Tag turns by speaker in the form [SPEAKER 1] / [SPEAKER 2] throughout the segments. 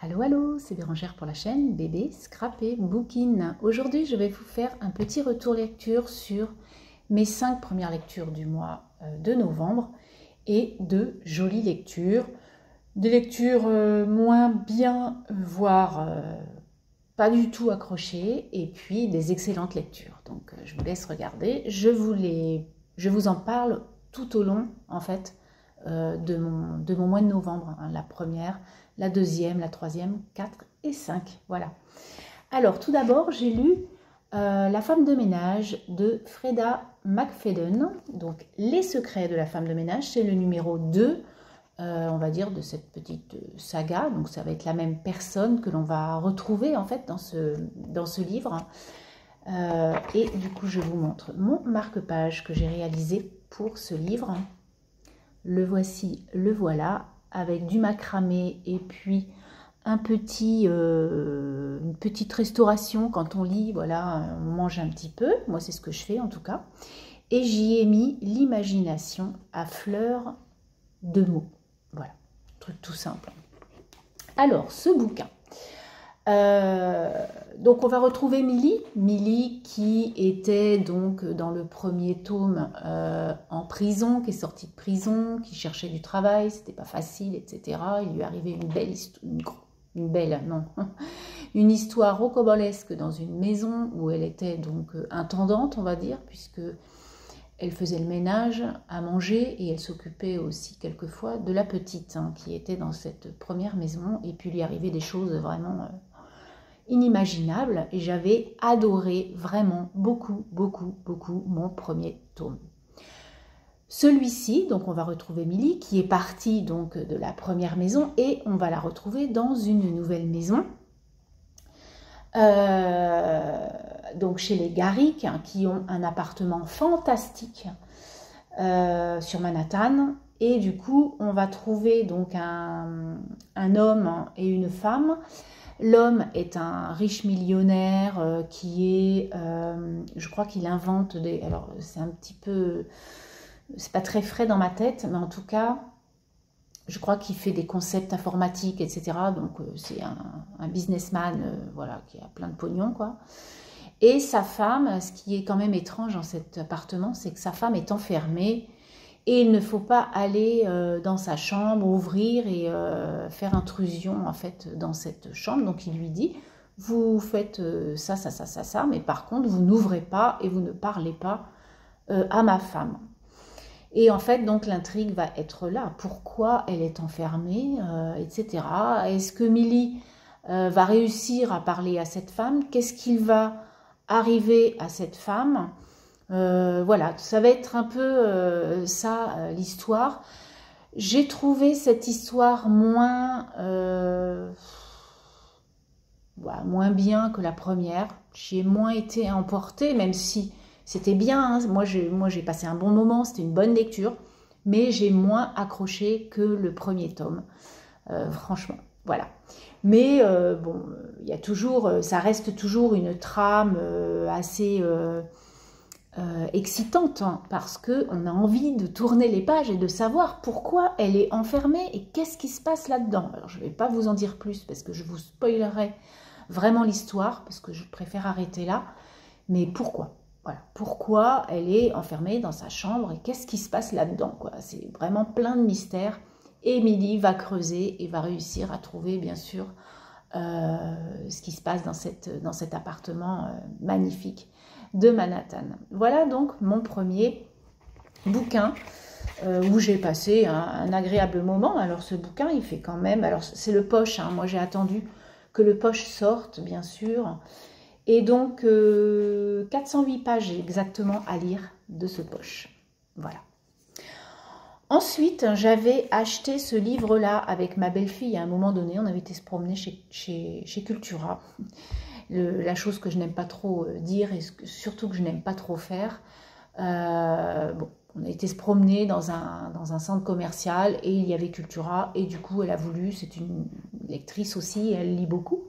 [SPEAKER 1] Allô, allô, c'est Bérangère pour la chaîne Bébé Scrapé Bookin. Aujourd'hui, je vais vous faire un petit retour lecture sur mes 5 premières lectures du mois de novembre et de jolies lectures. Des lectures moins bien, voire pas du tout accrochées, et puis des excellentes lectures. Donc, je vous laisse regarder. Je vous en parle tout au long, en fait, de mon mois de novembre. Hein, la première, la deuxième, la troisième, 4 et 5. Voilà. Alors, tout d'abord, j'ai lu La femme de ménage de Freda McFadden. Donc, Les secrets de la femme de ménage, c'est le numéro 2, on va dire, de cette petite saga. Donc, ça va être la même personne que l'on va retrouver, en fait, dans ce livre. Et du coup, je vous montre mon marque-page que j'ai réalisé pour ce livre. Le voici, le voilà, avec du macramé et puis une petite restauration quand on lit, voilà, on mange un petit peu. Moi, c'est ce que je fais en tout cas. Et j'y ai mis l'imagination à fleur de mots. Voilà, truc tout simple. Alors, ce bouquin. Donc on va retrouver Milly qui était donc dans le premier tome en prison, qui est sortie de prison, qui cherchait du travail, c'était pas facile, etc. Il lui arrivait une histoire rocambolesque dans une maison où elle était donc intendante, on va dire, puisque elle faisait le ménage, à manger, et elle s'occupait aussi quelquefois de la petite qui était dans cette première maison, et puis lui arrivait des choses vraiment inimaginable, et j'avais adoré vraiment beaucoup mon premier tome. Celui-ci, donc on va retrouver Milly qui est partie donc de la première maison et on va la retrouver dans une nouvelle maison, donc chez les Garrick, qui ont un appartement fantastique sur Manhattan. Et du coup on va trouver donc un homme et une femme. L'homme est un riche millionnaire qui est, je crois qu'il invente des... Alors, c'est un petit peu... C'est pas très frais dans ma tête, mais en tout cas, je crois qu'il fait des concepts informatiques, etc. Donc, c'est un businessman, voilà, qui a plein de pognon, quoi. Et sa femme, ce qui est quand même étrange dans cet appartement, c'est que sa femme est enfermée. Et il ne faut pas aller dans sa chambre, ouvrir et faire intrusion en fait dans cette chambre. Donc il lui dit, vous faites ça, mais par contre vous n'ouvrez pas et vous ne parlez pas à ma femme. Et en fait donc l'intrigue va être là. Pourquoi elle est enfermée, etc. Est-ce que Milly va réussir à parler à cette femme? Qu'est-ce qu'il va arriver à cette femme? Voilà, ça va être un peu ça l'histoire. J'ai trouvé cette histoire moins bien que la première. J'y ai moins été emportée, même si c'était bien. Hein. Moi, j'ai passé un bon moment, c'était une bonne lecture, mais j'ai moins accroché que le premier tome. Franchement, voilà. Mais bon, il y a toujours, ça reste toujours une trame assez excitante, parce qu'on a envie de tourner les pages et de savoir pourquoi elle est enfermée et qu'est-ce qui se passe là-dedans. Alors je ne vais pas vous en dire plus parce que je vous spoilerai vraiment l'histoire, parce que je préfère arrêter là, mais pourquoi? Voilà, pourquoi elle est enfermée dans sa chambre et qu'est-ce qui se passe là-dedans, quoi. C'est vraiment plein de mystères. Et Milly va creuser et va réussir à trouver bien sûr ce qui se passe dans cet appartement magnifique de Manhattan. Voilà donc mon premier bouquin où j'ai passé un agréable moment. Alors ce bouquin il fait quand même, alors c'est le poche, hein. Moi j'ai attendu que le poche sorte bien sûr, et donc 408 pages exactement à lire de ce poche. Voilà. Ensuite, j'avais acheté ce livre-là avec ma belle-fille à un moment donné. On avait été se promener chez Cultura. La chose que je n'aime pas trop dire et surtout que je n'aime pas trop faire. Bon, on a été se promener dans un centre commercial et il y avait Cultura. Et du coup, elle a voulu, c'est une lectrice aussi, elle lit beaucoup.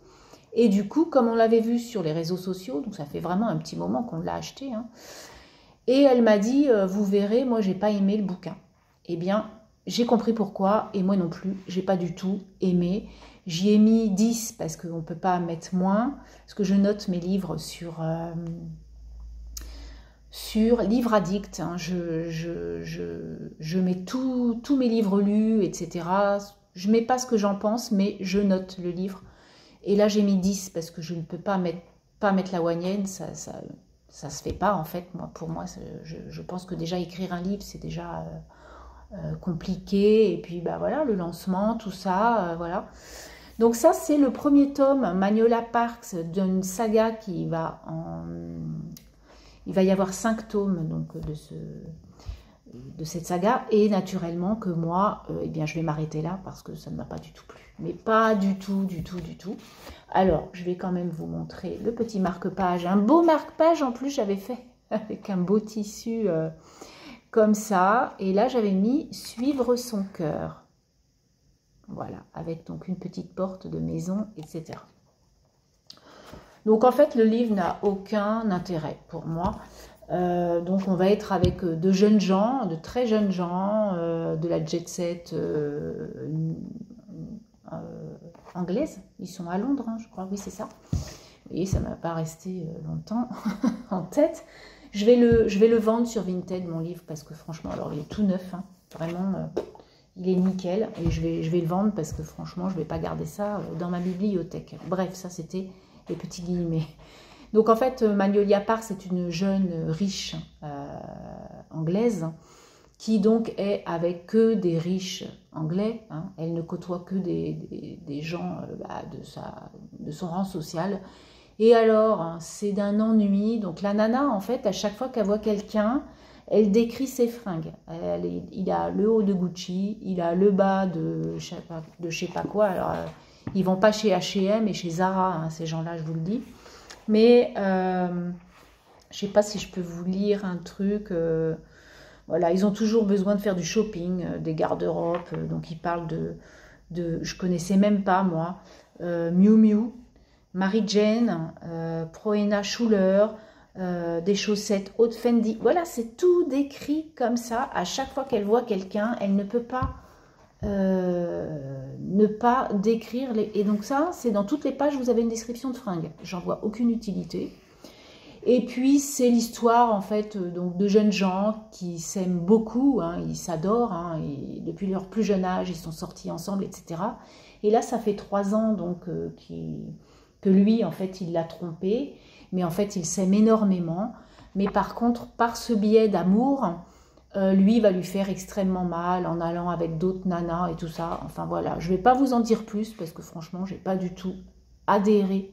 [SPEAKER 1] Et du coup, comme on l'avait vu sur les réseaux sociaux, donc ça fait vraiment un petit moment qu'on l'a acheté, hein, et elle m'a dit, vous verrez, moi j'ai pas aimé le bouquin. eh bien, j'ai compris pourquoi, et moi non plus, j'ai pas du tout aimé. J'y ai mis 10 parce qu'on ne peut pas mettre moins, parce que je note mes livres sur Livre Addict. Hein. Je mets tous mes livres lus, etc. Je ne mets pas ce que j'en pense, mais je note le livre. Et là, j'ai mis 10 parce que je ne peux pas mettre la moyenne, ça se fait pas en fait. Pour moi, je pense que déjà écrire un livre, c'est déjà compliqué. Et puis, bah voilà, le lancement, tout ça, voilà. Donc ça, c'est le premier tome, Magnolia Parks, d'une saga qui va en... Il va y avoir 5 tomes donc, de cette saga. Et naturellement que moi, eh bien, je vais m'arrêter là parce que ça ne m'a pas du tout plu. Mais pas du tout, du tout, du tout. Alors, je vais quand même vous montrer le petit marque-page. Un beau marque-page en plus, j'avais fait avec un beau tissu comme ça. Et là, j'avais mis « Suivre son cœur ». Voilà, avec donc une petite porte de maison, etc. Donc en fait, le livre n'a aucun intérêt pour moi. Donc on va être avec de jeunes gens, de très jeunes gens, de la jet set anglaise. Ils sont à Londres, hein, je crois, oui c'est ça. Et ça ne m'a pas resté longtemps en tête. Je vais le vendre sur Vinted, mon livre, parce que franchement, alors il est tout neuf, hein, vraiment... il est nickel et je vais le vendre parce que franchement, je ne vais pas garder ça dans ma bibliothèque. Bref, ça, c'était les petits guillemets. Donc, en fait, Magnolia Parks, c'est une jeune riche anglaise qui donc est avec que des riches anglais. Hein. Elle ne côtoie que des gens de son rang social. Et alors, hein, c'est d'un ennui. Donc, la nana, en fait, à chaque fois qu'elle voit quelqu'un, elle décrit ses fringues. Il a le haut de Gucci, il a le bas de je sais pas quoi. Alors, ils vont pas chez H&M et chez Zara, hein, ces gens-là, je vous le dis. Mais je sais pas si je peux vous lire un truc. Voilà, ils ont toujours besoin de faire du shopping, des garde-robes. Donc, ils parlent je connaissais même pas, moi. Miu Miu, Mary Jane, Proena Schuller, des chaussettes haute Fendi. Voilà, c'est tout décrit comme ça. À chaque fois qu'elle voit quelqu'un, elle ne peut pas ne pas décrire. Et donc ça, c'est dans toutes les pages, vous avez une description de fringues. J'en vois aucune utilité. Et puis, c'est l'histoire, en fait, donc, de jeunes gens qui s'aiment beaucoup, hein, ils s'adorent, hein, et depuis leur plus jeune âge, ils sont sortis ensemble, etc. Et là, ça fait 3 ans donc, que lui, en fait, il l'a trompée. Mais en fait, il s'aime énormément. Mais par contre, par ce biais d'amour, lui va lui faire extrêmement mal en allant avec d'autres nanas et tout ça. Enfin voilà, je ne vais pas vous en dire plus parce que franchement, je n'ai pas du tout adhéré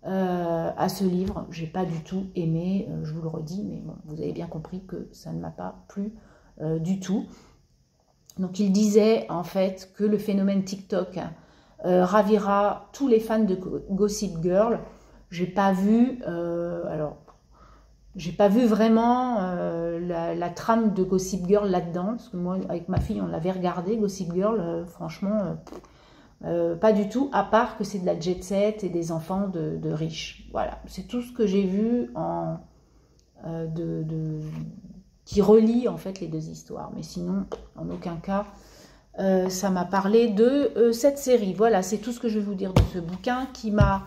[SPEAKER 1] à ce livre. Je n'ai pas du tout aimé, je vous le redis, mais bon, vous avez bien compris que ça ne m'a pas plu du tout. Donc il disait en fait que le phénomène TikTok ravira tous les fans de Gossip Girl. J'ai pas vu, j'ai pas vu vraiment la trame de Gossip Girl là-dedans, parce que moi, avec ma fille, on l'avait regardé, Gossip Girl, franchement, pas du tout, à part que c'est de la jet set et des enfants de riches. Voilà, c'est tout ce que j'ai vu qui relie en fait les deux histoires. Mais sinon, en aucun cas, ça m'a parlé de cette série. Voilà, c'est tout ce que je vais vous dire de ce bouquin qui m'a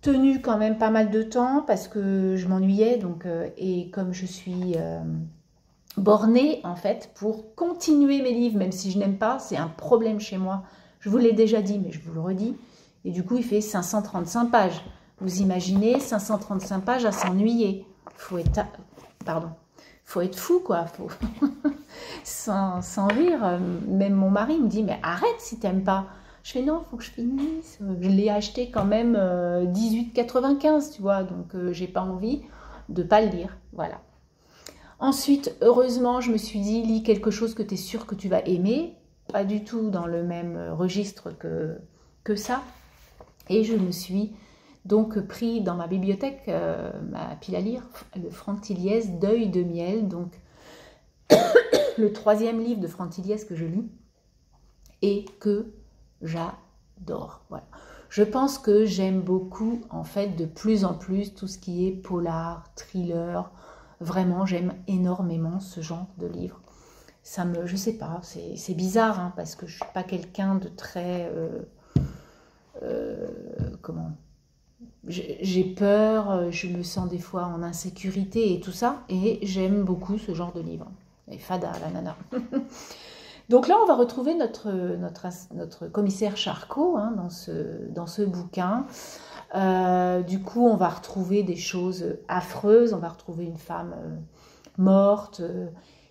[SPEAKER 1] tenu quand même pas mal de temps parce que je m'ennuyais. Donc, et comme je suis bornée en fait pour continuer mes livres, même si je n'aime pas, c'est un problème chez moi. Je vous l'ai déjà dit, mais je vous le redis. Et du coup, il fait 535 pages. Vous imaginez 535 pages à s'ennuyer. Faut être fou, quoi. sans rire. Même mon mari me dit, mais arrête si t'aimes pas. Je fais non, il faut que je finisse. Je l'ai acheté quand même 18,95, tu vois. Donc, j'ai pas envie de pas le lire. Voilà. Ensuite, heureusement, je me suis dit, lis quelque chose que tu es sûr que tu vas aimer. Pas du tout dans le même registre que ça. Et je me suis donc pris dans ma bibliothèque, ma pile à lire, le Franck Tilliez, Deuil de miel. Donc, le 3e livre de Franck Tilliez que je lis et que j'adore. Voilà. Je pense que j'aime beaucoup, en fait, de plus en plus tout ce qui est polar, thriller. Vraiment, j'aime énormément ce genre de livre. je sais pas, c'est bizarre, hein, parce que je suis pas quelqu'un de très, comment, j'ai peur, je me sens des fois en insécurité et tout ça, et j'aime beaucoup ce genre de livre. Et fada, la nana. Donc là, on va retrouver notre commissaire Charcot, hein, dans ce bouquin. Du coup, on va retrouver des choses affreuses. On va retrouver une femme morte,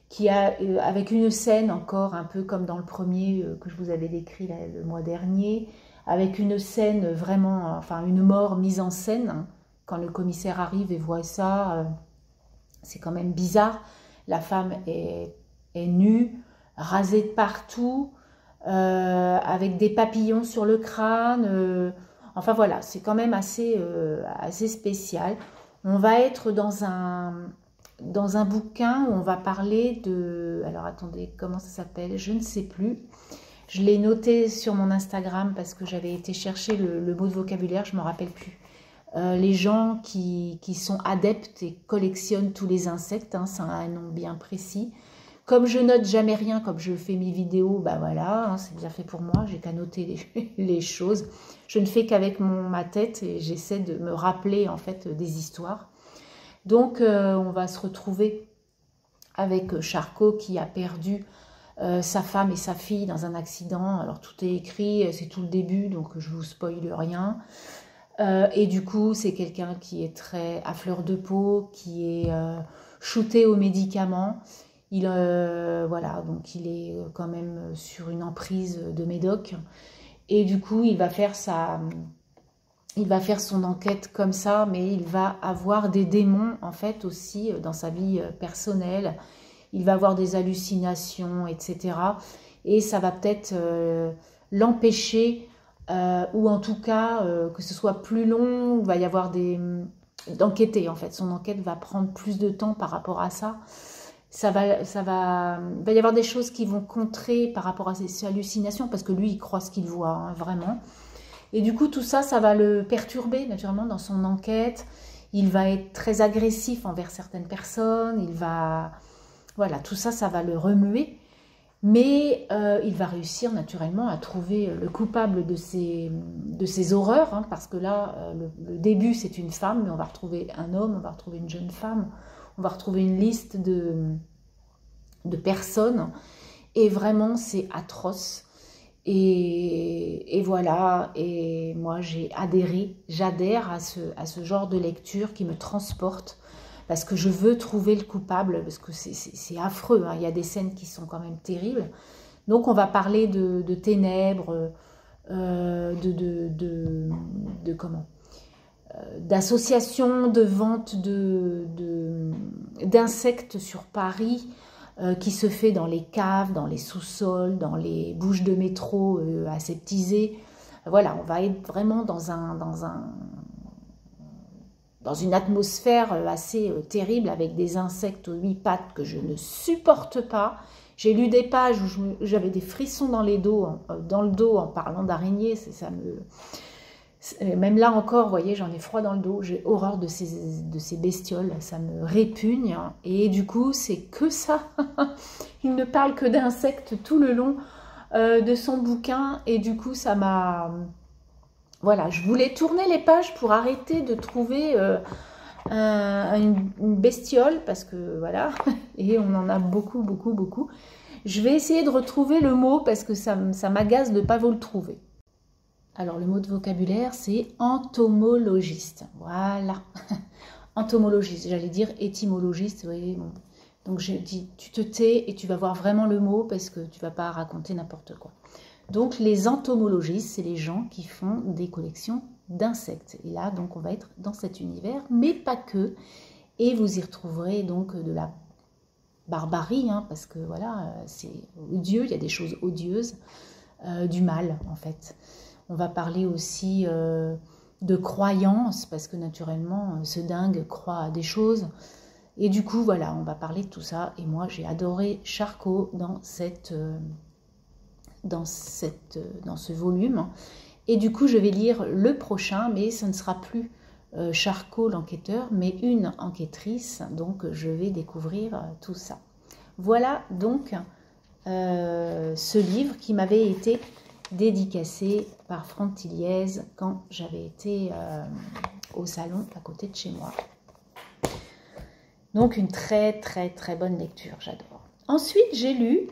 [SPEAKER 1] qui a, avec une scène encore un peu comme dans le premier que je vous avais décrit là, le mois dernier, avec une scène vraiment, enfin une mort mise en scène. Hein. Quand le commissaire arrive et voit ça, c'est quand même bizarre. La femme est nue, rasée de partout, avec des papillons sur le crâne. Enfin voilà, c'est quand même assez spécial. On va être dans un bouquin où on va parler de... Alors attendez, comment ça s'appelle? Je ne sais plus. Je l'ai noté sur mon Instagram parce que j'avais été chercher le mot de vocabulaire, je ne me rappelle plus. Les gens qui sont adeptes et collectionnent tous les insectes, hein, c'est un nom bien précis. Comme je note jamais rien, comme je fais mes vidéos, bah voilà, hein, c'est déjà fait pour moi, j'ai qu'à noter les choses. Je ne fais qu'avec ma tête et j'essaie de me rappeler en fait des histoires. Donc on va se retrouver avec Charcot qui a perdu sa femme et sa fille dans un accident. Alors tout est écrit, c'est tout le début, donc je vous spoile rien. Et du coup, c'est quelqu'un qui est très à fleur de peau, qui est shooté aux médicaments. Voilà, donc il est quand même sur une emprise de médoc. Et du coup, il va faire son enquête comme ça, mais il va avoir des démons en fait aussi dans sa vie personnelle. Il va avoir des hallucinations, etc. Et ça va peut-être l'empêcher, ou en tout cas que ce soit plus long, il va y avoir d'enquêter en fait. Son enquête va prendre plus de temps par rapport à ça. Il va y avoir des choses qui vont contrer par rapport à ses hallucinations, parce que lui, il croit ce qu'il voit, hein, vraiment. Et du coup, tout ça, ça va le perturber, naturellement, dans son enquête. Il va être très agressif envers certaines personnes. Voilà, tout ça, ça va le remuer. Mais il va réussir, naturellement, à trouver le coupable de ces horreurs, hein, parce que là, le début, c'est une femme, mais on va retrouver un homme, on va retrouver une jeune femme. On va retrouver une liste de personnes et vraiment c'est atroce. Et voilà, et moi j'adhère à ce genre de lecture qui me transporte parce que je veux trouver le coupable, parce que c'est affreux, hein. Il y a des scènes qui sont quand même terribles. Donc on va parler de ténèbres, comment, d'associations de vente d'insectes sur Paris qui se fait dans les caves, dans les sous-sols, dans les bouches de métro aseptisées. Voilà, on va être vraiment dans une atmosphère assez terrible avec des insectes aux 8 pattes que je ne supporte pas. J'ai lu des pages où j'avais des frissons dans le dos en parlant d'araignées. Même là encore, vous voyez, j'en ai froid dans le dos, j'ai horreur de ces bestioles, ça me répugne. Et du coup, c'est que ça. Il ne parle que d'insectes tout le long de son bouquin. Et du coup, ça m'a... Voilà, je voulais tourner les pages pour arrêter de trouver une bestiole, parce que voilà, et on en a beaucoup, beaucoup, beaucoup. Je vais essayer de retrouver le mot, parce que ça m'agace de ne pas vous le trouver. Alors, le mot de vocabulaire, c'est entomologiste. Voilà. Entomologiste, j'allais dire étymologiste. Oui, bon. Donc, j'ai dit, tu te tais et tu vas voir vraiment le mot parce que tu ne vas pas raconter n'importe quoi. Donc, les entomologistes, c'est les gens qui font des collections d'insectes. Et là, donc, on va être dans cet univers, mais pas que. Et vous y retrouverez donc de la barbarie, hein, parce que voilà, c'est odieux, il y a des choses odieuses, du mal, en fait. On va parler aussi de croyances, parce que naturellement, ce dingue croit à des choses. Et du coup, voilà, on va parler de tout ça. Et moi, j'ai adoré Charcot dans ce volume. Et du coup, je vais lire le prochain, mais ce ne sera plus Charcot l'enquêteur, mais une enquêtrice. Donc, je vais découvrir tout ça. Voilà donc ce livre qui m'avait été dédicacé par Franck Tilliez quand j'avais été au salon à côté de chez moi. Donc une très très très bonne lecture, j'adore. Ensuite, j'ai lu,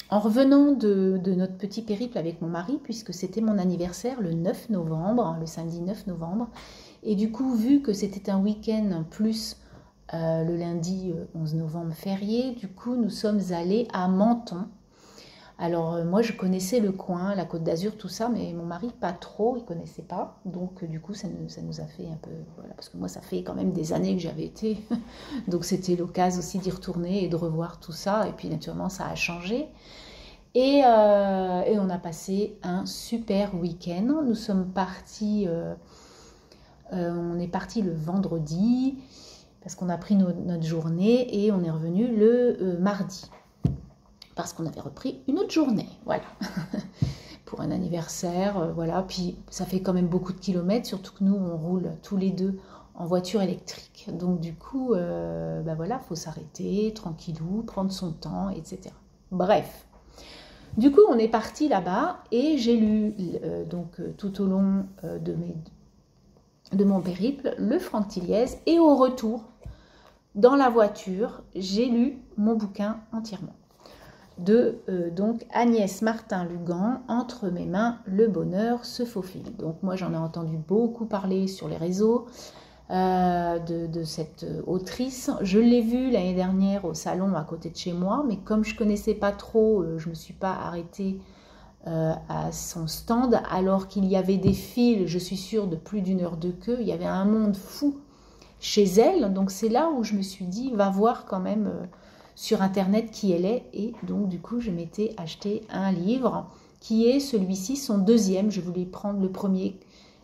[SPEAKER 1] en revenant de notre petit périple avec mon mari, puisque c'était mon anniversaire le 9 novembre, le samedi 9 novembre, et du coup, vu que c'était un week-end plus le lundi 11 novembre férié, du coup, nous sommes allés à Menton. Alors, moi, je connaissais le coin, la Côte d'Azur, tout ça, mais mon mari, pas trop, il ne connaissait pas. Donc, du coup, ça nous a fait un peu... Voilà, parce que moi, ça fait quand même des années que j'avais été. Donc, c'était l'occasion aussi d'y retourner et de revoir tout ça. Et puis, naturellement, ça a changé. Et on a passé un super week-end. Nous sommes partis... on est parti le vendredi, parce qu'on a pris notre journée, et on est revenu le mardi. Parce qu'on avait repris une autre journée, voilà, pour un anniversaire, voilà. Puis ça fait quand même beaucoup de kilomètres, surtout que nous, on roule tous les deux en voiture électrique. Donc du coup, voilà, il faut s'arrêter, tranquillou, prendre son temps, etc. Bref, du coup, on est parti là-bas, et j'ai lu, tout au long de mon périple, le Franck Tilliez, et au retour, dans la voiture, j'ai lu mon bouquin entièrement. De donc Agnès Martin-Lugan, Entre mes mains, le bonheur se faufile. Donc moi j'en ai entendu beaucoup parler sur les réseaux de cette autrice. Je l'ai vue l'année dernière au salon à côté de chez moi, mais comme je ne connaissais pas trop, je ne me suis pas arrêtée à son stand, alors qu'il y avait des files, je suis sûre, de plus d'1 heure de queue. Il y avait un monde fou chez elle, donc c'est là où je me suis dit, va voir quand même... sur internet qui elle est, et donc du coup je m'étais acheté un livre qui est celui-ci, son deuxième. Je voulais prendre le premier,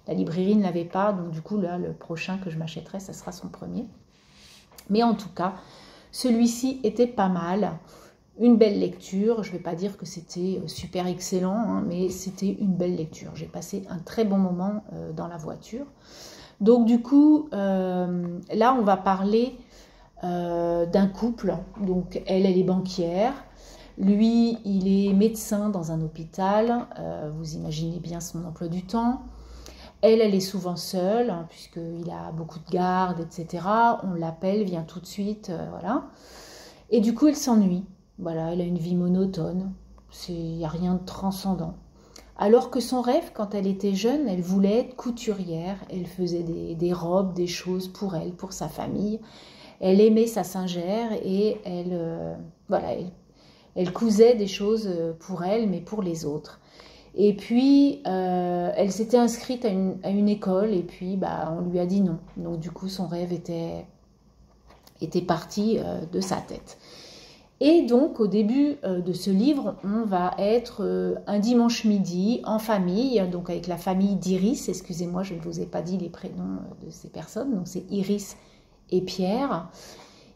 [SPEAKER 1] la librairie ne l'avait pas, donc du coup là le prochain que je m'achèterai, ça sera son premier. Mais en tout cas, celui-ci était pas mal, une belle lecture. Je ne vais pas dire que c'était super excellent, hein, mais c'était une belle lecture. J'ai passé un très bon moment dans la voiture. Donc du coup, là on va parler d'un couple. Donc elle est banquière, lui il est médecin dans un hôpital, vous imaginez bien son emploi du temps. Elle est souvent seule, hein, puisqu'il a beaucoup de gardes, etc. On l'appelle, vient tout de suite, voilà. Et du coup elle s'ennuie, voilà, elle a une vie monotone, il n'y a rien de transcendant. Alors que son rêve, quand elle était jeune, elle voulait être couturière, elle faisait des robes, des choses pour elle, pour sa famille. Elle aimait sa singère, et elle cousait des choses pour elle, mais pour les autres. Et puis, elle s'était inscrite à une école, et puis on lui a dit non. Donc du coup, son rêve était parti de sa tête. Et donc, au début de ce livre, on va être un dimanche midi en famille, donc avec la famille d'Iris. Excusez-moi, je ne vous ai pas dit les prénoms de ces personnes. Donc c'est Iris et Pierre.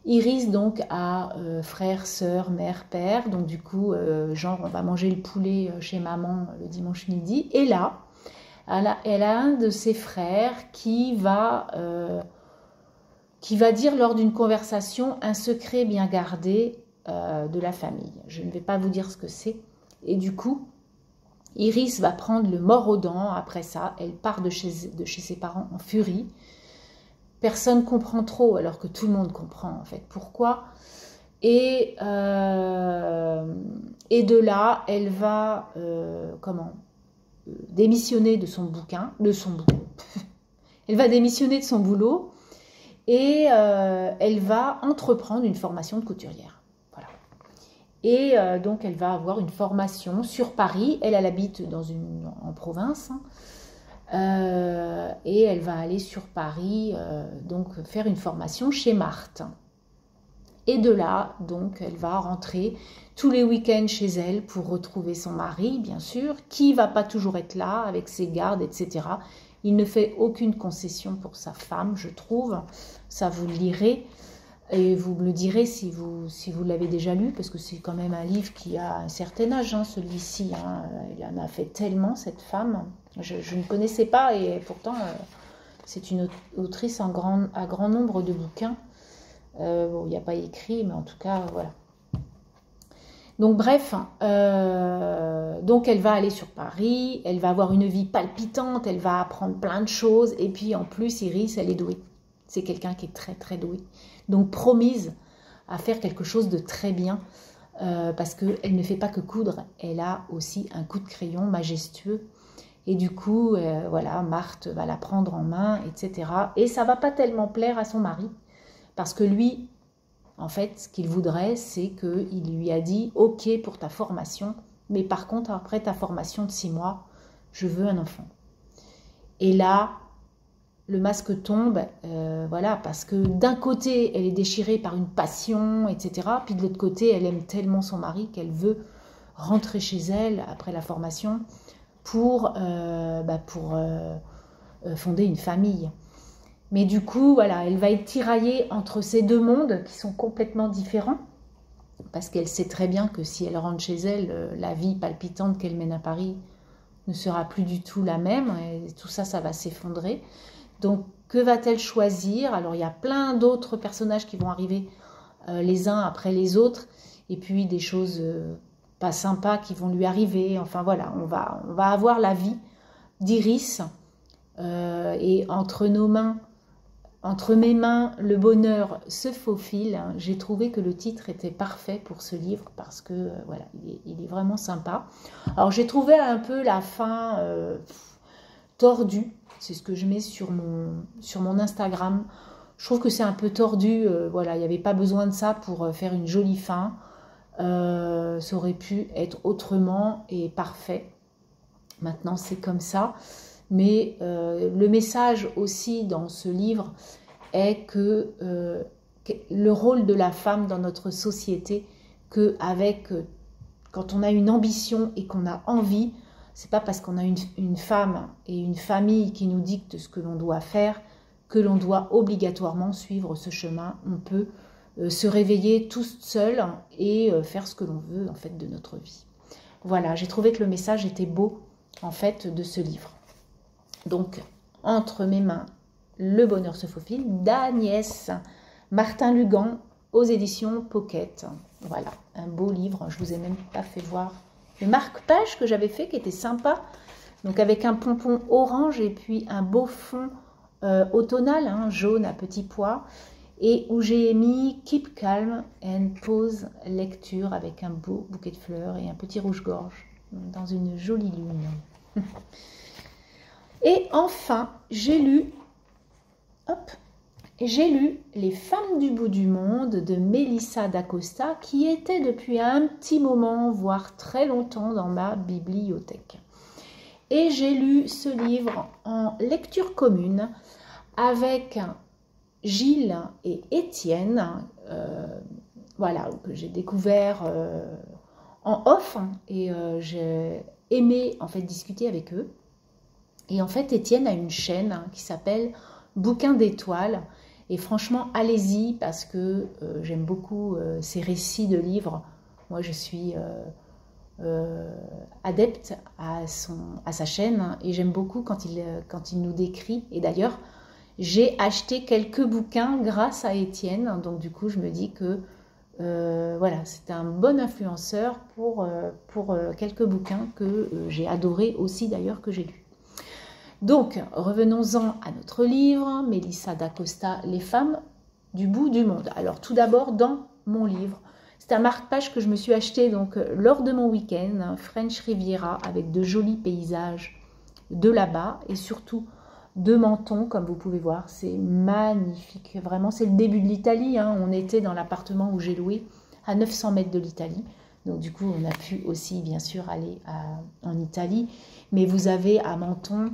[SPEAKER 1] Iris donc a frère, sœur, mère, père. Donc du coup, genre on va manger le poulet chez maman le dimanche midi. Et là, elle a un de ses frères qui va dire lors d'une conversation un secret bien gardé de la famille. Je ne vais pas vous dire ce que c'est. Et du coup, Iris va prendre le mors aux dents. Après ça, elle part de chez ses parents en furie. Personne ne comprend trop, alors que tout le monde comprend en fait pourquoi. Et de là, elle va démissionner de son bouquin, elle va démissionner de son boulot, et elle va entreprendre une formation de couturière. Voilà. Et donc elle va avoir une formation sur Paris. Elle habite en province. Hein. Et elle va aller sur Paris, donc faire une formation chez Marthe. Et de là, donc, elle va rentrer tous les week-ends chez elle pour retrouver son mari, bien sûr, qui ne va pas toujours être là avec ses gardes, etc. Il ne fait aucune concession pour sa femme, je trouve. Ça, vous le lirez. Et vous me le direz si vous l'avez déjà lu, parce que c'est quand même un livre qui a un certain âge, hein, celui-ci. Hein. Elle en a fait tellement, cette femme. Je ne connaissais pas, et pourtant, c'est une autrice à grand nombre de bouquins. Il n'y a pas écrit, mais en tout cas, voilà. Donc bref, donc elle va aller sur Paris, elle va avoir une vie palpitante, elle va apprendre plein de choses, et puis en plus Iris, elle est douée. C'est quelqu'un qui est très très doué. Donc promise à faire quelque chose de très bien, parce qu'elle ne fait pas que coudre, elle a aussi un coup de crayon majestueux. Et du coup, voilà, Marthe va la prendre en main, etc. Et ça ne va pas tellement plaire à son mari, parce que lui, en fait, ce qu'il voudrait, c'est qu'il lui a dit « Ok pour ta formation, mais par contre, après ta formation de 6 mois, je veux un enfant. » Et là, le masque tombe, voilà, parce que d'un côté, elle est déchirée par une passion, etc. Puis de l'autre côté, elle aime tellement son mari qu'elle veut rentrer chez elle après la formation pour fonder une famille. Mais du coup, voilà, elle va être tiraillée entre ces deux mondes qui sont complètement différents, parce qu'elle sait très bien que si elle rentre chez elle, la vie palpitante qu'elle mène à Paris ne sera plus du tout la même, et tout ça, ça va s'effondrer. Donc, que va-t-elle choisir? Alors, il y a plein d'autres personnages qui vont arriver les uns après les autres, et puis des choses pas sympas qui vont lui arriver. Enfin, voilà, on va avoir la vie d'Iris, et entre mes mains, le bonheur se faufile. J'ai trouvé que le titre était parfait pour ce livre, parce que, voilà, il est vraiment sympa. Alors, j'ai trouvé un peu la fin tordue. C'est ce que je mets sur mon Instagram. Je trouve que c'est un peu tordu. Voilà, il n'y avait pas besoin de ça pour faire une jolie fin. Ça aurait pu être autrement et parfait. Maintenant, c'est comme ça. Mais le message aussi dans ce livre est que le rôle de la femme dans notre société, quand on a une ambition et qu'on a envie, c'est pas parce qu'on a une femme et une famille qui nous dictent ce que l'on doit faire que l'on doit obligatoirement suivre ce chemin. On peut se réveiller tout seul et faire ce que l'on veut en fait de notre vie. Voilà, j'ai trouvé que le message était beau en fait de ce livre. Donc, entre mes mains, Le bonheur se faufile d'Agnès Martin-Lugan aux éditions Pocket. Voilà, un beau livre. Je vous ai même pas fait voir le marque-page que j'avais fait, qui était sympa. Donc avec un pompon orange et puis un beau fond automnal, jaune à petits pois. Et où j'ai mis Keep Calm and Pause lecture avec un beau bouquet de fleurs et un petit rouge-gorge dans une jolie lune. Et enfin, j'ai lu Les femmes du bout du monde de Melissa d'Acosta, qui était depuis un petit moment, voire très longtemps, dans ma bibliothèque. Et j'ai lu ce livre en lecture commune avec Gilles et Étienne, voilà, que j'ai découvert en off, et j'ai aimé en fait discuter avec eux. Et en fait, Étienne a une chaîne qui s'appelle Bouquin d'étoiles. Et franchement, allez-y, parce que j'aime beaucoup ces récits de livres. Moi, je suis adepte à sa chaîne, et j'aime beaucoup quand il nous décrit. Et d'ailleurs, j'ai acheté quelques bouquins grâce à Étienne. Donc du coup, je me dis que voilà, c'est un bon influenceur pour quelques bouquins que j'ai adorés aussi d'ailleurs, que j'ai lus. Donc, revenons-en à notre livre, Melissa d'Acosta, Les femmes du bout du monde. Alors, tout d'abord, dans mon livre, c'est un marque-page que je me suis acheté donc, lors de mon week-end, French Riviera, avec de jolis paysages de là-bas, et surtout de Menton, comme vous pouvez voir. C'est magnifique, vraiment, c'est le début de l'Italie. On était dans l'appartement où j'ai loué, à 900 mètres de l'Italie. Donc, du coup, on a pu aussi, bien sûr, aller en Italie. Mais vous avez à Menton,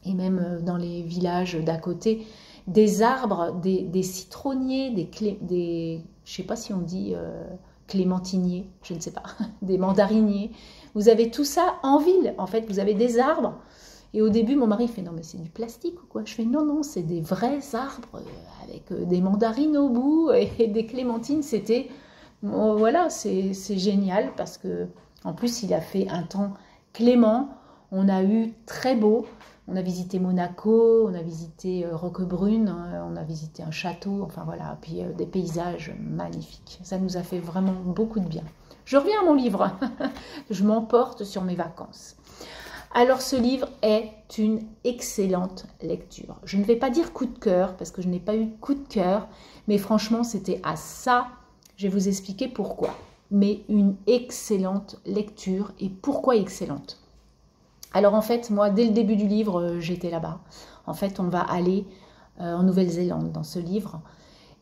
[SPEAKER 1] et même dans les villages d'à côté, des arbres, des citronniers, je ne sais pas si on dit clémentiniers, je ne sais pas, des mandariniers. Vous avez tout ça en ville, en fait, vous avez des arbres. Et au début, mon mari fait « Non, mais c'est du plastique ou quoi ?» Je fais « Non, non, c'est des vrais arbres avec des mandarines au bout et des clémentines. » C'était, voilà, c'est génial parce que en plus, il a fait un temps clément. On a eu très beau. On a visité Monaco, on a visité Roquebrune, on a visité un château, enfin voilà, puis des paysages magnifiques. Ça nous a fait vraiment beaucoup de bien. Je reviens à mon livre. Je m'emporte sur mes vacances. Alors ce livre est une excellente lecture. Je ne vais pas dire coup de cœur parce que je n'ai pas eu de coup de cœur, mais franchement c'était à ça. Je vais vous expliquer pourquoi. Mais une excellente lecture. Et pourquoi excellente? Alors en fait, moi dès le début du livre, j'étais là-bas. En fait, on va aller en Nouvelle-Zélande dans ce livre.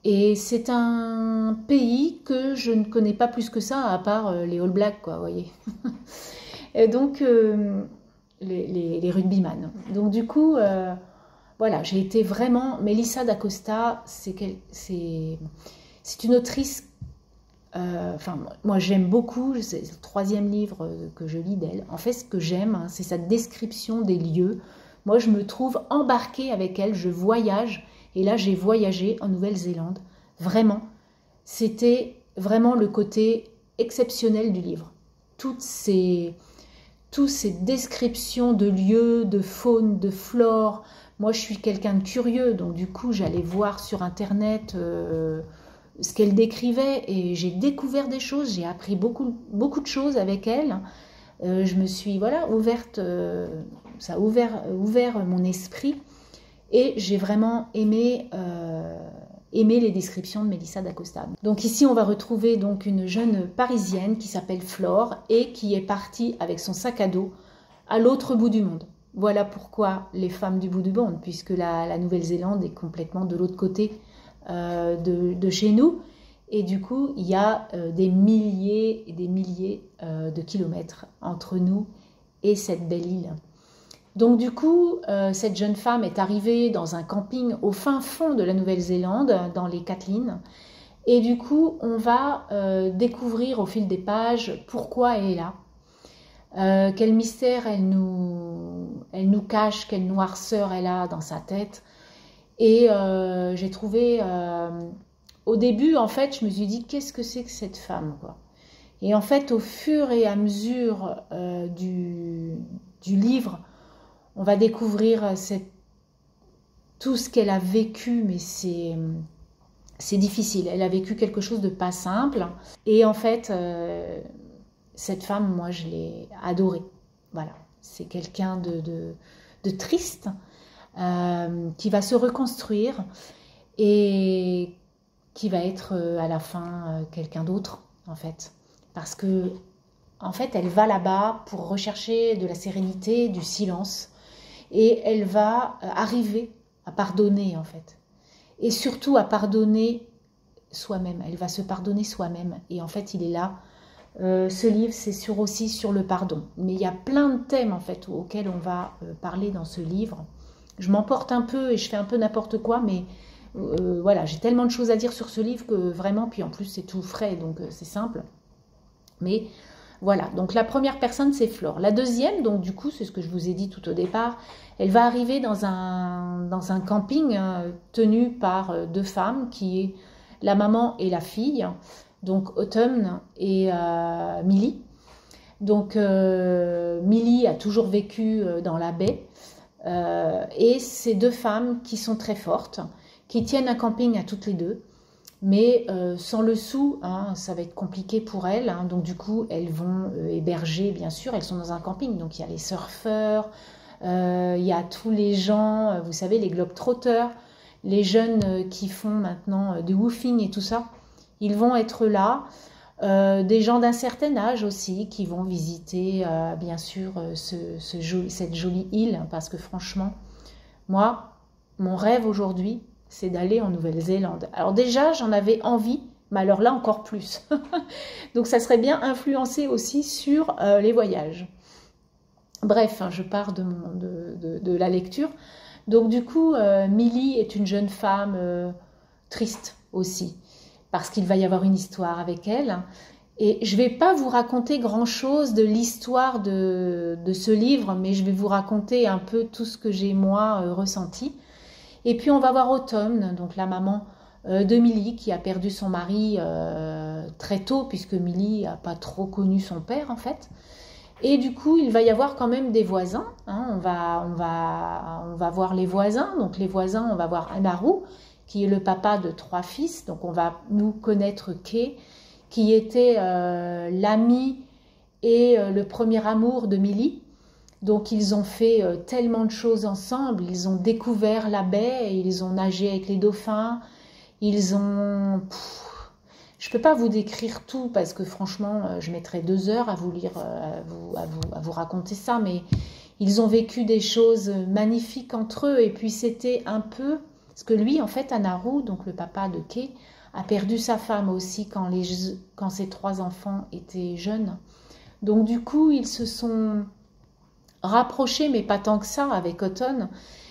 [SPEAKER 1] Et c'est un pays que je ne connais pas plus que ça, à part les All Blacks, quoi, vous voyez. Et donc, les rugbyman. Donc du coup, voilà, j'ai été vraiment... Melissa d'Acosta, c'est une autrice... Enfin, moi j'aime beaucoup, c'est le 3e livre que je lis d'elle. En fait, ce que j'aime, hein, c'est sa description des lieux. Moi, je me trouve embarquée avec elle, je voyage. Et là, j'ai voyagé en Nouvelle-Zélande. Vraiment, c'était vraiment le côté exceptionnel du livre. Toutes ces descriptions de lieux, de faune, de flore. Moi, je suis quelqu'un de curieux, donc du coup, j'allais voir sur Internet ce qu'elle décrivait et j'ai découvert des choses, j'ai appris beaucoup de choses avec elle. Je me suis ouverte, ça a ouvert mon esprit et j'ai vraiment aimé les descriptions de Melissa d'Acosta. Donc ici, on va retrouver donc une jeune Parisienne qui s'appelle Flore et qui est partie avec son sac à dos à l'autre bout du monde. Voilà pourquoi les femmes du bout du monde, puisque la Nouvelle-Zélande est complètement de l'autre côté de chez nous. Et du coup, il y a des milliers et des milliers de kilomètres entre nous et cette belle île. Donc du coup, cette jeune femme est arrivée dans un camping au fin fond de la Nouvelle-Zélande, dans les Catlins. Et du coup, on va découvrir au fil des pages pourquoi elle est là. Quel mystère elle nous cache, quelle noirceur elle a dans sa tête. Et j'ai trouvé... au début, en fait, je me suis dit, qu'est-ce que c'est que cette femme, quoi. Et en fait, au fur et à mesure du livre, on va découvrir tout ce qu'elle a vécu, mais c'est difficile. Elle a vécu quelque chose de pas simple. Et en fait, cette femme, moi, je l'ai adorée. Voilà, c'est quelqu'un de triste qui va se reconstruire et qui va être à la fin quelqu'un d'autre, en fait. Parce que, en fait, elle va là-bas pour rechercher de la sérénité, du silence. Et elle va arriver à pardonner, en fait. Et surtout à pardonner soi-même. Elle va se pardonner soi-même. Et en fait, il est là. Ce livre, c'est aussi sur le pardon. Mais il y a plein de thèmes, en fait, auxquels on va parler dans ce livre. Je m'emporte un peu et je fais un peu n'importe quoi, mais voilà, j'ai tellement de choses à dire sur ce livre que vraiment, puis en plus, c'est tout frais, donc c'est simple. Mais... voilà, donc la première personne, c'est Flore. La deuxième, donc du coup, c'est ce que je vous ai dit tout au départ, elle va arriver dans un camping tenu par 2 femmes, qui est la maman et la fille, donc Autumn et Millie. Donc Millie a toujours vécu dans la baie, et ces 2 femmes qui sont très fortes, qui tiennent un camping à toutes les deux. Mais sans le sou, hein, ça va être compliqué pour elles. Hein, donc du coup, elles vont héberger, bien sûr. Elles sont dans un camping, donc il y a les surfeurs, il y a tous les gens, vous savez, les globetrotters, les jeunes qui font maintenant du woofing et tout ça. Ils vont être là. Des gens d'un certain âge aussi qui vont visiter, bien sûr, cette jolie île. Parce que franchement, moi, mon rêve aujourd'hui, c'est d'aller en Nouvelle-Zélande. Alors déjà, j'en avais envie, mais alors là, encore plus. Donc ça serait bien influencé aussi sur les voyages. Bref, hein, je pars de la lecture. Donc du coup, Millie est une jeune femme triste aussi, parce qu'il va y avoir une histoire avec elle. Et je ne vais pas vous raconter grand-chose de l'histoire de ce livre, mais je vais vous raconter un peu tout ce que j'ai, moi, ressenti. Et puis on va voir Autumn, donc la maman de Millie, qui a perdu son mari très tôt, puisque Millie n'a pas trop connu son père en fait. Et du coup, il va y avoir quand même des voisins. Hein. On va voir les voisins. Donc les voisins, on va voir Amaru, qui est le papa de 3 fils. Donc on va nous connaître Kay, qui était l'ami et le premier amour de Millie. Donc ils ont fait tellement de choses ensemble, ils ont découvert la baie, ils ont nagé avec les dauphins, ils ont... je ne peux pas vous décrire tout parce que franchement je mettrais 2 heures à vous lire, à vous raconter ça, mais ils ont vécu des choses magnifiques entre eux et puis c'était un peu... Parce que lui en fait, Anaru, donc le papa de Kay, a perdu sa femme aussi quand ses 3 enfants étaient jeunes. Donc du coup ils se sont... rapprochés, mais pas tant que ça, avec Autumn,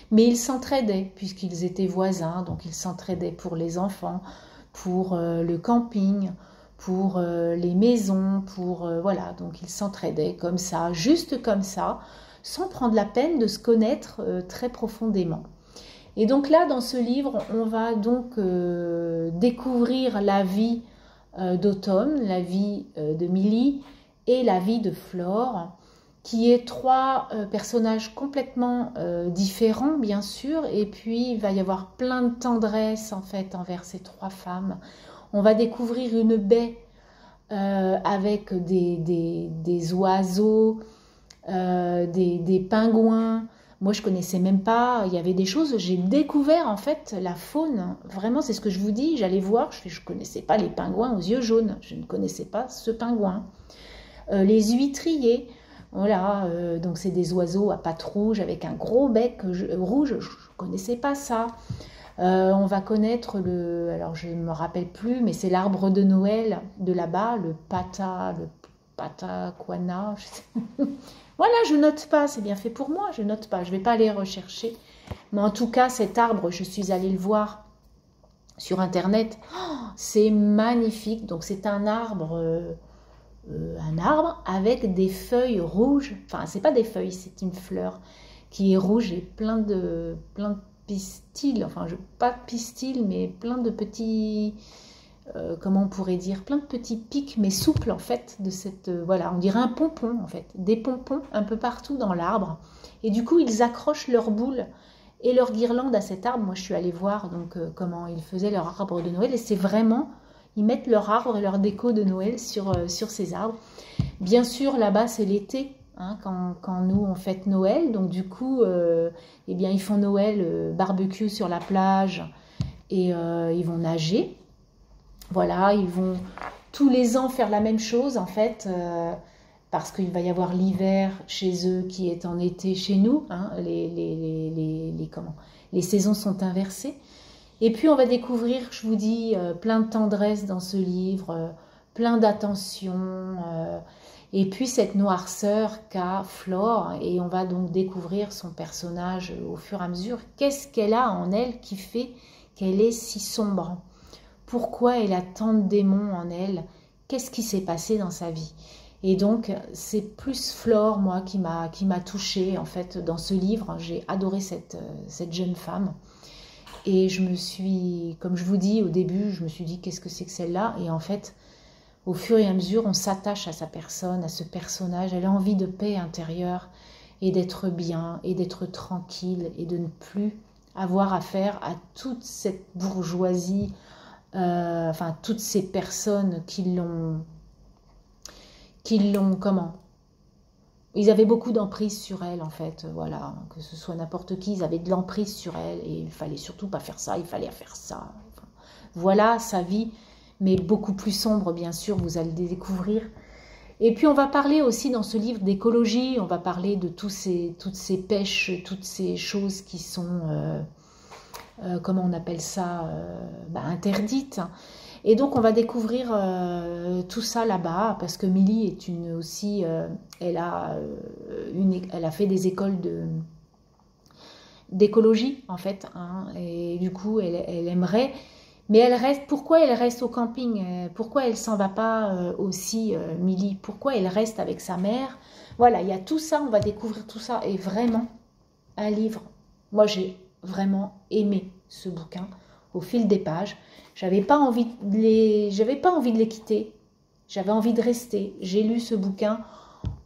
[SPEAKER 1] mais ils s'entraidaient, puisqu'ils étaient voisins, donc ils s'entraidaient pour les enfants, pour le camping, pour les maisons, pour... voilà, donc ils s'entraidaient comme ça, juste comme ça, sans prendre la peine de se connaître très profondément. Et donc là, dans ce livre, on va donc découvrir la vie d'Autumn, la vie de Millie et la vie de Flore, qui est 3 personnages complètement différents, bien sûr, et puis il va y avoir plein de tendresse, en fait, envers ces 3 femmes. On va découvrir une baie avec des oiseaux, des pingouins. Moi, je connaissais même pas, il y avait des choses, j'ai découvert, en fait, la faune. Vraiment, c'est ce que je vous dis, j'allais voir, je connaissais pas les pingouins aux yeux jaunes, je ne connaissais pas ce pingouin. Les huîtriers, voilà, donc c'est des oiseaux à pattes rouges avec un gros bec rouge, je ne connaissais pas ça. On va connaître alors je ne me rappelle plus, mais c'est l'arbre de Noël de là-bas, le pataquana. Voilà, je note pas, c'est bien fait pour moi, je note pas, je ne vais pas aller rechercher. Mais en tout cas, cet arbre, je suis allée le voir sur Internet, c'est magnifique, donc c'est un arbre avec des feuilles rouges, enfin c'est pas des feuilles, c'est une fleur qui est rouge et plein de pistils, enfin pas de pistils mais plein de petits, comment on pourrait dire, plein de petits pics mais souples en fait de cette, voilà, on dirait un pompon en fait, des pompons un peu partout dans l'arbre et du coup ils accrochent leurs boules et leurs guirlandes à cet arbre. Moi je suis allée voir donc comment ils faisaient leur arbre de Noël et c'est vraiment... Ils mettent leur arbre et leur déco de Noël sur ces arbres. Bien sûr, là-bas, c'est l'été, hein, quand nous, on fête Noël. Donc, du coup, eh bien, ils font Noël barbecue sur la plage et ils vont nager. Voilà, ils vont tous les ans faire la même chose, en fait, parce qu'il va y avoir l'hiver chez eux qui est en été chez nous. Hein, les saisons sont inversées. Et puis on va découvrir, je vous dis, plein de tendresse dans ce livre, plein d'attention, et puis cette noirceur qu'a Flore, et on va donc découvrir son personnage au fur et à mesure. Qu'est-ce qu'elle a en elle qui fait qu'elle est si sombre? Pourquoi elle a tant de démons en elle? Qu'est-ce qui s'est passé dans sa vie? Et donc c'est plus Flore, moi, qui m'a touchée en fait dans ce livre. J'ai adoré cette jeune femme. Et je me suis, comme je vous dis au début, je me suis dit qu'est-ce que c'est que celle-là? Et en fait, au fur et à mesure, on s'attache à sa personne, à ce personnage. Elle a envie de paix intérieure et d'être bien et d'être tranquille et de ne plus avoir affaire à toute cette bourgeoisie, enfin toutes ces personnes qui l'ont, comment? Ils avaient beaucoup d'emprise sur elle, en fait, voilà, que ce soit n'importe qui, ils avaient de l'emprise sur elle, et il fallait surtout pas faire ça, il fallait faire ça. Enfin, voilà sa vie, mais beaucoup plus sombre, bien sûr, vous allez le découvrir. Et puis on va parler aussi dans ce livre d'écologie, on va parler de toutes ces pêches, toutes ces choses qui sont, comment on appelle ça, interdites. Et donc on va découvrir tout ça là-bas, parce que Millie est aussi, elle a fait des écoles d'écologie en fait, hein, et du coup elle aimerait, mais elle reste. Pourquoi elle reste au camping? Pourquoi elle s'en va pas aussi, Millie? Pourquoi elle reste avec sa mère? Voilà, il y a tout ça, on va découvrir tout ça, et vraiment un livre. Moi j'ai vraiment aimé ce bouquin au fil des pages. J'avais pas envie de les quitter. J'avais envie de rester. J'ai lu ce bouquin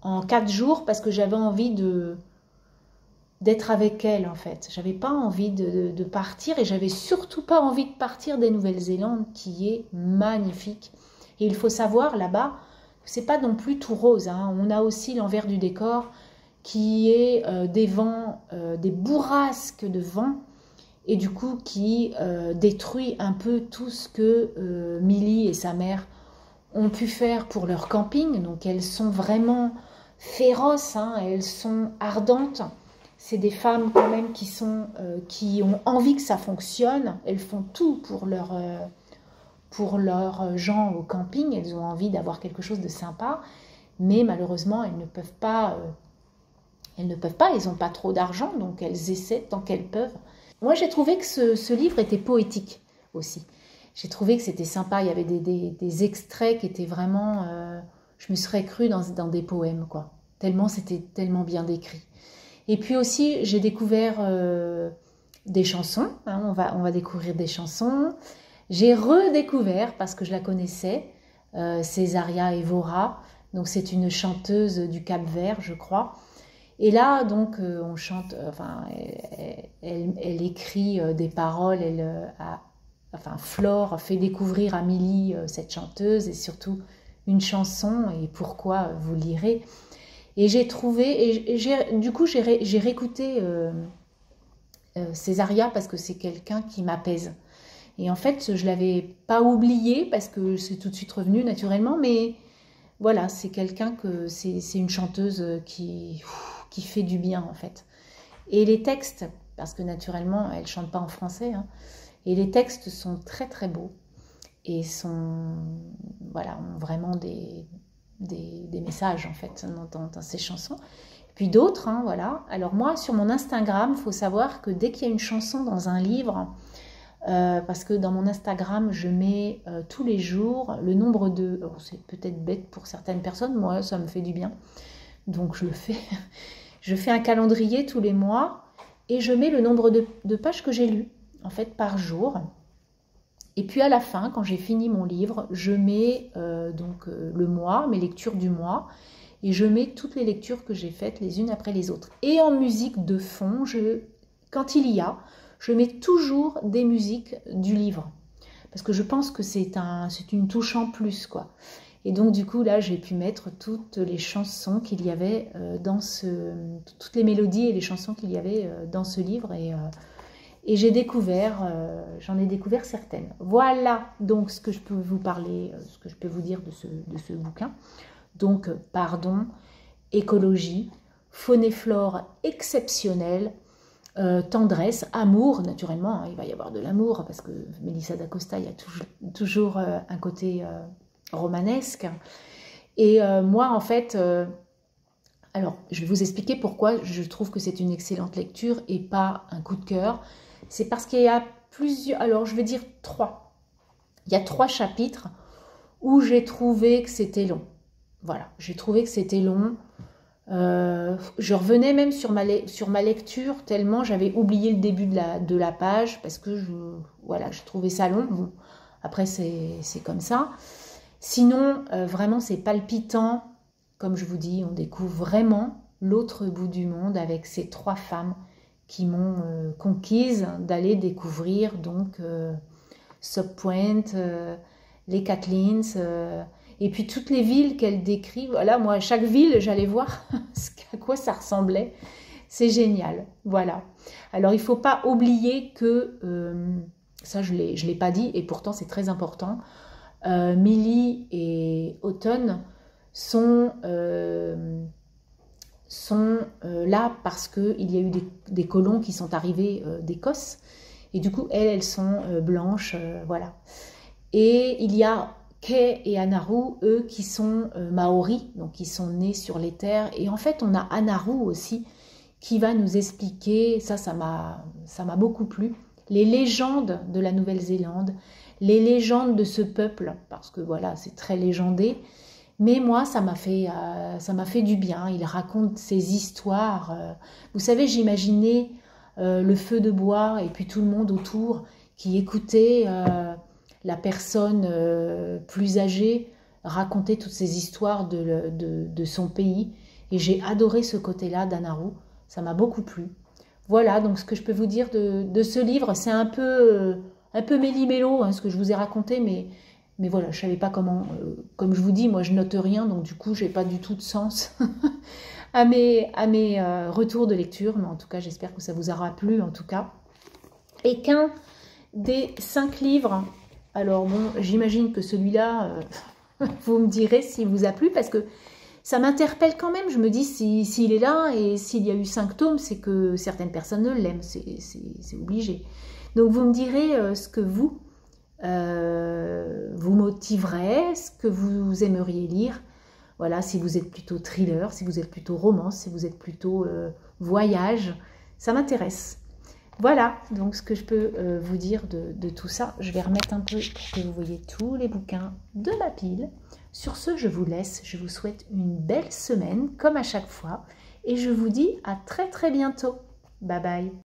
[SPEAKER 1] en 4 jours parce que j'avais envie d'être avec elle, en fait. J'avais pas envie de partir, et j'avais surtout pas envie de partir des Nouvelle-Zélande, qui est magnifique. Et il faut savoir là-bas que c'est pas non plus tout rose, hein. On a aussi l'envers du décor qui est des vents, des bourrasques de vent, et du coup qui détruit un peu tout ce que Milly et sa mère ont pu faire pour leur camping. Donc elles sont vraiment féroces, hein, elles sont ardentes. C'est des femmes quand même qui ont envie que ça fonctionne. Elles font tout pour leurs gens au camping. Elles ont envie d'avoir quelque chose de sympa, mais malheureusement elles ne peuvent pas. Elles n'ont pas trop d'argent, donc elles essaient tant qu'elles peuvent. Moi, j'ai trouvé que ce livre était poétique aussi. J'ai trouvé que c'était sympa. Il y avait des extraits qui étaient vraiment... je me serais crue dans des poèmes, quoi. Tellement c'était tellement bien décrit. Et puis aussi, j'ai découvert des chansons. Hein, on va découvrir des chansons. J'ai redécouvert, parce que je la connaissais, Césaria Évora. Donc c'est une chanteuse du Cap-Vert, je crois. Et là, donc, on chante, enfin, elle écrit des paroles, Flore fait découvrir à Milly cette chanteuse, et surtout une chanson, et pourquoi, vous lirez. Et j'ai trouvé, du coup, j'ai réécouté Césaria, parce que c'est quelqu'un qui m'apaise. Et en fait, je ne l'avais pas oublié, parce que c'est tout de suite revenu naturellement, mais voilà, c'est une chanteuse qui fait du bien en fait. Et les textes, parce que naturellement elle chante pas en français, hein, et les textes sont très très beaux et ont vraiment des messages en fait dans ces chansons. Et puis d'autres, hein, voilà. Alors moi sur mon Instagram, il faut savoir que dès qu'il y a une chanson dans un livre, parce que dans mon Instagram, je mets tous les jours le nombre de... c'est peut-être bête pour certaines personnes, moi ça me fait du bien, donc je le fais. Je fais un calendrier tous les mois et je mets le nombre de pages que j'ai lues, en fait, par jour. Et puis à la fin, quand j'ai fini mon livre, je mets le mois, mes lectures du mois, et je mets toutes les lectures que j'ai faites les unes après les autres. Et en musique de fond, quand il y a, je mets toujours des musiques du livre. Parce que je pense que c'est une touche en plus, quoi. Et donc du coup là j'ai pu mettre toutes les chansons qu'il y avait toutes les mélodies et les chansons qu'il y avait dans ce livre, et j'en ai découvert certaines. Voilà donc ce que je peux vous parler, ce que je peux vous dire de ce bouquin. Donc pardon, écologie, faune et flore exceptionnelle, tendresse, amour naturellement, hein, il va y avoir de l'amour parce que Melissa d'Acosta, il y a toujours un côté romanesque. Et moi en fait alors je vais vous expliquer pourquoi je trouve que c'est une excellente lecture et pas un coup de cœur. C'est parce qu'il y a plusieurs, alors je vais dire 3. Il y a 3 chapitres où j'ai trouvé que c'était long. Voilà, j'ai trouvé que c'était long. Je revenais même sur ma lecture tellement j'avais oublié le début de la page parce que je trouvais ça long. Bon, après c'est comme ça. Sinon, vraiment, c'est palpitant. Comme je vous dis, on découvre vraiment l'autre bout du monde avec ces 3 femmes qui m'ont conquise d'aller découvrir donc Sub Point, les Kathleens, et puis toutes les villes qu'elles décrivent. Voilà, moi, chaque ville, j'allais voir à quoi ça ressemblait. C'est génial, voilà. Alors, il ne faut pas oublier que, ça je l'ai pas dit, et pourtant c'est très important, Milly et Autumn sont là parce qu'il y a eu des colons qui sont arrivés d'Écosse, et du coup elles sont blanches, voilà. Et il y a Kay et Anaru, eux qui sont Maoris, donc qui sont nés sur les terres, et en fait on a Anaru aussi qui va nous expliquer, ça m'a beaucoup plu, les légendes de la Nouvelle-Zélande, les légendes de ce peuple, parce que voilà, c'est très légendé, mais moi, ça m'a fait du bien. Il raconte ces histoires. Vous savez, j'imaginais le feu de bois et puis tout le monde autour qui écoutait la personne plus âgée raconter toutes ces histoires de son pays. Et j'ai adoré ce côté-là d'Anaru. Ça m'a beaucoup plu. Voilà, donc ce que je peux vous dire de ce livre, c'est un peu méli-mélo, hein, ce que je vous ai raconté, mais Mais voilà, je ne savais pas comment... comme je vous dis, moi je note rien, donc du coup, je n'ai pas du tout de sens à mes retours de lecture. Mais en tout cas, j'espère que ça vous aura plu, en tout cas. Et qu'un des 5 livres... Alors bon, j'imagine que celui-là, vous me direz s'il vous a plu, parce que ça m'interpelle quand même. Je me dis, s'il est là et s'il y a eu 5 tomes, c'est que certaines personnes l'aiment, c'est obligé. Donc vous me direz ce que vous motiverait, ce que vous aimeriez lire. Voilà, si vous êtes plutôt thriller, si vous êtes plutôt romance, si vous êtes plutôt voyage, ça m'intéresse. Voilà, donc ce que je peux vous dire de tout ça. Je vais remettre un peu pour que vous voyez tous les bouquins de ma pile. Sur ce, je vous laisse. Je vous souhaite une belle semaine, comme à chaque fois. Et je vous dis à très très bientôt. Bye bye.